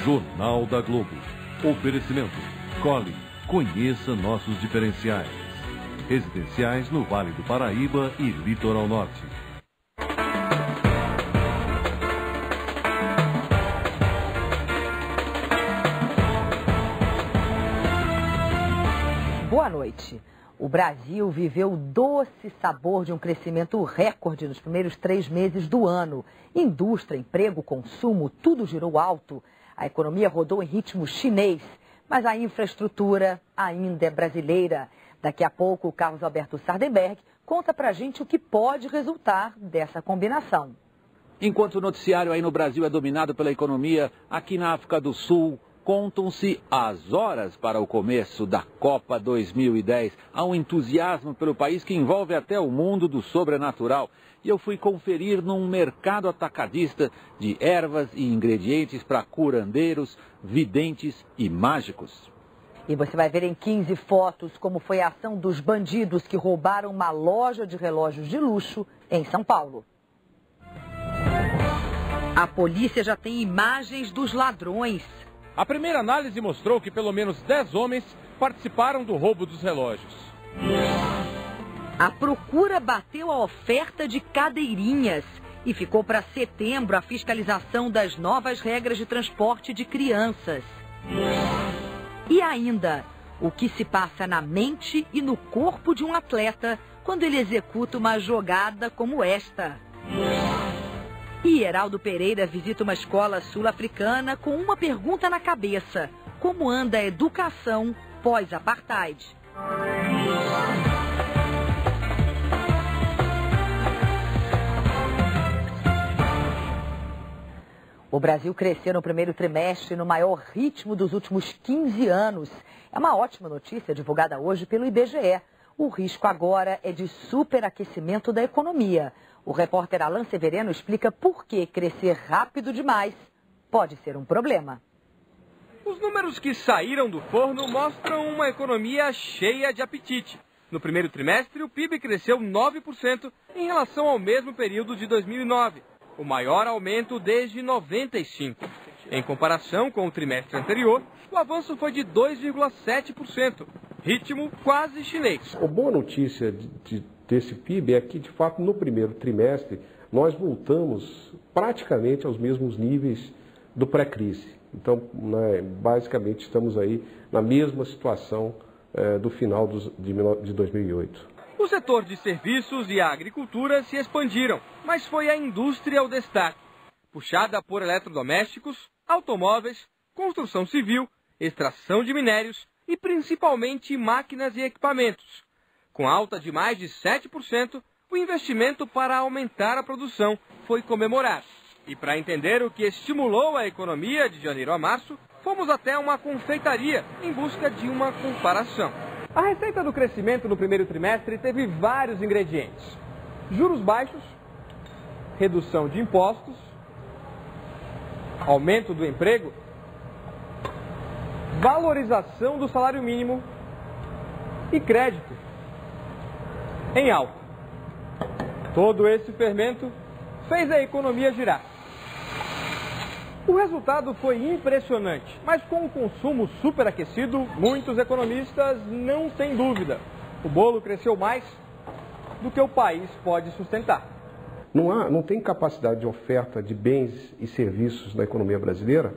Jornal da Globo. Oferecimento. Cole. Conheça nossos diferenciais. Residenciais no Vale do Paraíba e Litoral Norte. Boa noite. O Brasil viveu o doce sabor de um crescimento recorde nos primeiros 3 meses do ano. Indústria, emprego, consumo, tudo girou alto. A economia rodou em ritmo chinês, mas a infraestrutura ainda é brasileira. Daqui a pouco, o Carlos Alberto Sardenberg conta pra gente o que pode resultar dessa combinação. Enquanto o noticiário aí no Brasil é dominado pela economia, aqui na África do Sul, contam-se as horas para o começo da Copa 2010. Há um entusiasmo pelo país que envolve até o mundo do sobrenatural. E eu fui conferir num mercado atacadista de ervas e ingredientes para curandeiros, videntes e mágicos. E você vai ver em 15 fotos como foi a ação dos bandidos que roubaram uma loja de relógios de luxo em São Paulo. A polícia já tem imagens dos ladrões. A primeira análise mostrou que pelo menos 10 homens participaram do roubo dos relógios. A procura bateu a oferta de cadeirinhas e ficou para setembro a fiscalização das novas regras de transporte de crianças. E ainda, o que se passa na mente e no corpo de um atleta quando ele executa uma jogada como esta. E Heraldo Pereira visita uma escola sul-africana com uma pergunta na cabeça: como anda a educação pós-apartheid? O Brasil cresceu no primeiro trimestre no maior ritmo dos últimos 15 anos. É uma ótima notícia divulgada hoje pelo IBGE. O risco agora é de superaquecimento da economia. O repórter Alan Severino explica por que crescer rápido demais pode ser um problema. Os números que saíram do forno mostram uma economia cheia de apetite. No primeiro trimestre, o PIB cresceu 9% em relação ao mesmo período de 2009, o maior aumento desde 95. Em comparação com o trimestre anterior, o avanço foi de 2,7%, ritmo quase chinês. A boa notícia desse PIB é que, de fato, no primeiro trimestre, nós voltamos praticamente aos mesmos níveis do pré-crise. Então, basicamente, estamos aí na mesma situação do final de 2008. O setor de serviços e a agricultura se expandiram, mas foi a indústria o destaque, puxada por eletrodomésticos, automóveis, construção civil, extração de minérios e principalmente máquinas e equipamentos. Com alta de mais de 7%, o investimento para aumentar a produção foi comemorado. E para entender o que estimulou a economia de janeiro a março, fomos até uma confeitaria em busca de uma comparação. A receita do crescimento no primeiro trimestre teve vários ingredientes: juros baixos, redução de impostos, aumento do emprego, valorização do salário mínimo e crédito em alta. Todo esse fermento fez a economia girar. O resultado foi impressionante, mas com o consumo superaquecido, muitos economistas não têm dúvida. O bolo cresceu mais do que o país pode sustentar. Não tem capacidade de oferta de bens e serviços na economia brasileira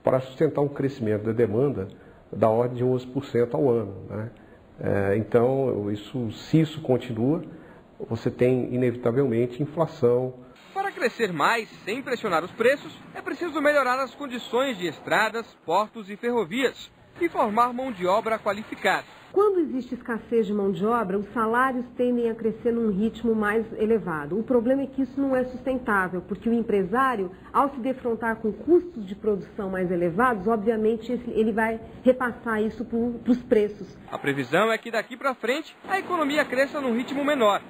para sustentar um crescimento da demanda da ordem de 11% ao ano, né? Então, se isso continua, você tem inevitavelmente inflação. Para crescer mais sem pressionar os preços, é preciso melhorar as condições de estradas, portos e ferrovias e formar mão de obra qualificada. Quando existe escassez de mão de obra, os salários tendem a crescer num ritmo mais elevado. O problema é que isso não é sustentável, porque o empresário, ao se defrontar com custos de produção mais elevados, obviamente ele vai repassar isso para os preços. A previsão é que daqui para frente a economia cresça num ritmo menor,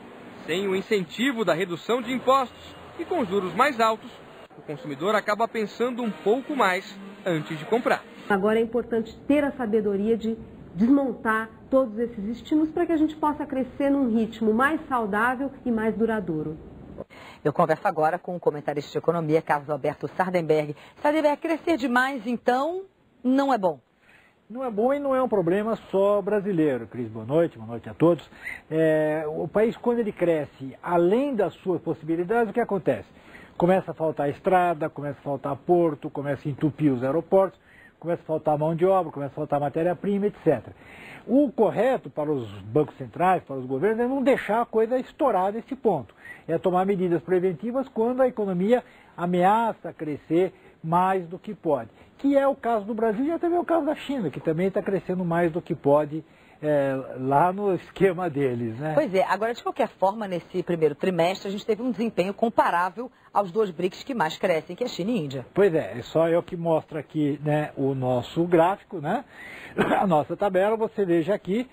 sem o incentivo da redução de impostos e com juros mais altos. O consumidor acaba pensando um pouco mais antes de comprar. Agora é importante ter a sabedoria de desmontar todos esses estímulos para que a gente possa crescer num ritmo mais saudável e mais duradouro. Eu converso agora com o comentarista de economia, Carlos Alberto Sardenberg. Sardenberg, crescer demais, então, não é bom? Não é bom e não é um problema só brasileiro. Cris, boa noite a todos. O país, quando ele cresce, além das suas possibilidades, o que acontece? Começa a faltar estrada, começa a faltar porto, começa a entupir os aeroportos, começa a faltar mão de obra, começa a faltar matéria-prima, etc. O correto para os bancos centrais, para os governos, é não deixar a coisa estourar desse ponto. É tomar medidas preventivas quando a economia ameaça crescer mais do que pode. Que é o caso do Brasil e também é o caso da China, que também está crescendo mais do que pode lá no esquema deles, né? Pois é, agora de qualquer forma, nesse primeiro trimestre, a gente teve um desempenho comparável aos dois BRICS que mais crescem, que é China e Índia. Pois é só eu que mostro aqui, né, o nosso gráfico, né, a nossa tabela. Você veja aqui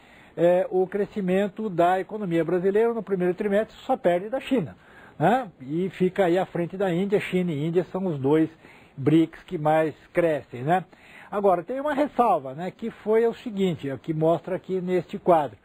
o crescimento da economia brasileira no primeiro trimestre só perde da China, né, e fica aí à frente da Índia. China e Índia são os dois BRICS que mais crescem, né? Agora, tem uma ressalva, né, que foi o seguinte, que mostra aqui neste quadro.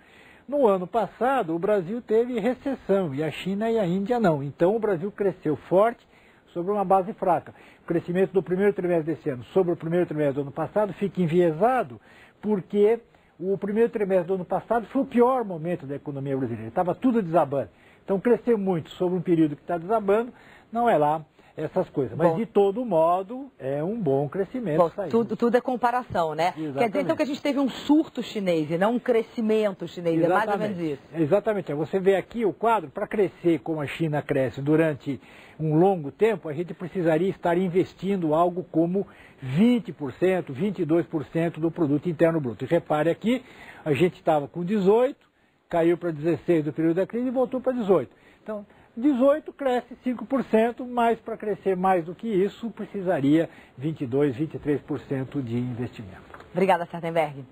No ano passado, o Brasil teve recessão e a China e a Índia não. Então, o Brasil cresceu forte sobre uma base fraca. O crescimento do primeiro trimestre desse ano sobre o primeiro trimestre do ano passado fica enviesado porque o primeiro trimestre do ano passado foi o pior momento da economia brasileira. Estava tudo desabando. Então, crescer muito sobre um período que está desabando não é lá essas coisas. Mas, de todo modo, é um bom crescimento. Bom, tudo é comparação, né? Exatamente. Quer dizer, então, que a gente teve um surto chinês e não um crescimento chinês. Exatamente. É mais ou menos isso. Exatamente. Você vê aqui o quadro, para crescer como a China cresce durante um longo tempo, a gente precisaria estar investindo algo como 20%, 22% do produto interno bruto. E repare aqui, a gente estava com 18%, caiu para 16% do período da crise e voltou para 18%. Então, 18 cresce 5%, mas para crescer mais do que isso, precisaria 22%, 23% de investimento. Obrigada, Sardenberg.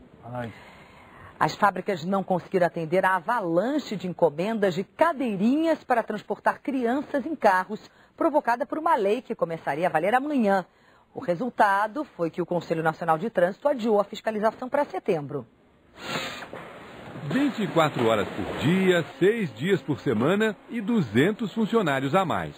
As fábricas não conseguiram atender a avalanche de encomendas de cadeirinhas para transportar crianças em carros, provocada por uma lei que começaria a valer amanhã. O resultado foi que o Conselho Nacional de Trânsito adiou a fiscalização para setembro. 24 horas por dia, 6 dias por semana e 200 funcionários a mais.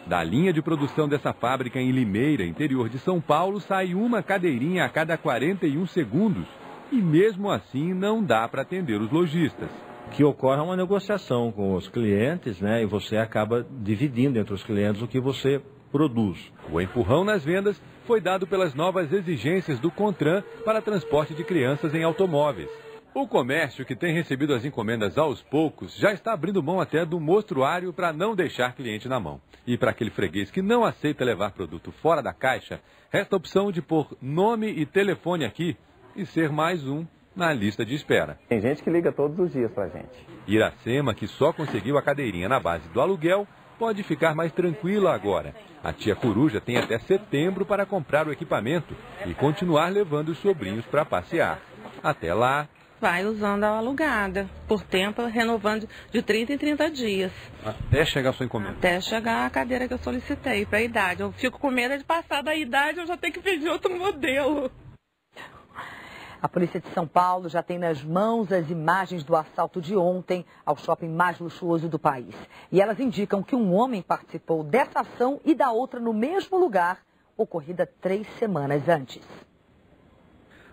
Da linha de produção dessa fábrica em Limeira, interior de São Paulo, sai uma cadeirinha a cada 41 segundos. E mesmo assim não dá para atender os lojistas. Que ocorre uma negociação com os clientes, né? E você acaba dividindo entre os clientes o que você produz. O empurrão nas vendas foi dado pelas novas exigências do CONTRAN para transporte de crianças em automóveis. O comércio, que tem recebido as encomendas aos poucos, já está abrindo mão até do mostruário para não deixar cliente na mão. E para aquele freguês que não aceita levar produto fora da caixa, resta a opção de pôr nome e telefone aqui e ser mais um na lista de espera. Tem gente que liga todos os dias para a gente. Iracema, que só conseguiu a cadeirinha na base do aluguel, pode ficar mais tranquila agora. A tia Coruja tem até setembro para comprar o equipamento e continuar levando os sobrinhos para passear. Até lá... Vai usando a alugada, por tempo, renovando de 30 em 30 dias. Até chegar a sua encomenda? Até chegar a cadeira que eu solicitei para a idade. Eu fico com medo de passar da idade, eu já tenho que pedir outro modelo. A Polícia de São Paulo já tem nas mãos as imagens do assalto de ontem ao shopping mais luxuoso do país. E elas indicam que um homem participou dessa ação e da outra no mesmo lugar, ocorrida 3 semanas antes.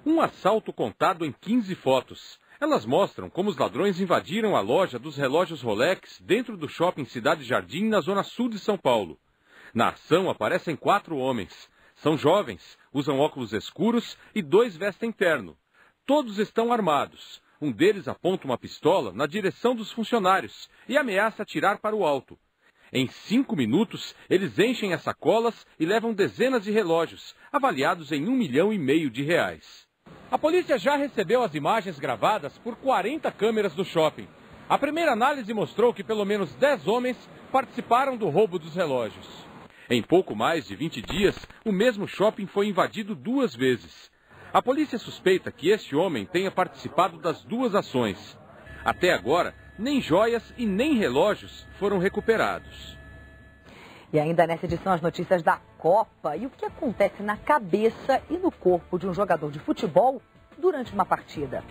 Um assalto contado em 15 fotos. Elas mostram como os ladrões invadiram a loja dos relógios Rolex dentro do shopping Cidade Jardim, na zona sul de São Paulo. Na ação aparecem 4 homens. São jovens, usam óculos escuros e 2 vestem terno. Todos estão armados. Um deles aponta uma pistola na direção dos funcionários e ameaça atirar para o alto. Em 5 minutos, eles enchem as sacolas e levam dezenas de relógios, avaliados em R$1,5 milhão. A polícia já recebeu as imagens gravadas por 40 câmeras do shopping. A primeira análise mostrou que pelo menos 10 homens participaram do roubo dos relógios. Em pouco mais de 20 dias, o mesmo shopping foi invadido 2 vezes. A polícia suspeita que este homem tenha participado das 2 ações. Até agora, nem joias e nem relógios foram recuperados. E ainda nessa edição, as notícias da Copa e o que acontece na cabeça e no corpo de um jogador de futebol durante uma partida.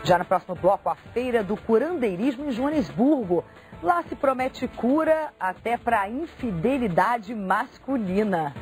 Já no próximo bloco, a Feira do Curandeirismo em Joanesburgo. Lá se promete cura até para a infidelidade masculina.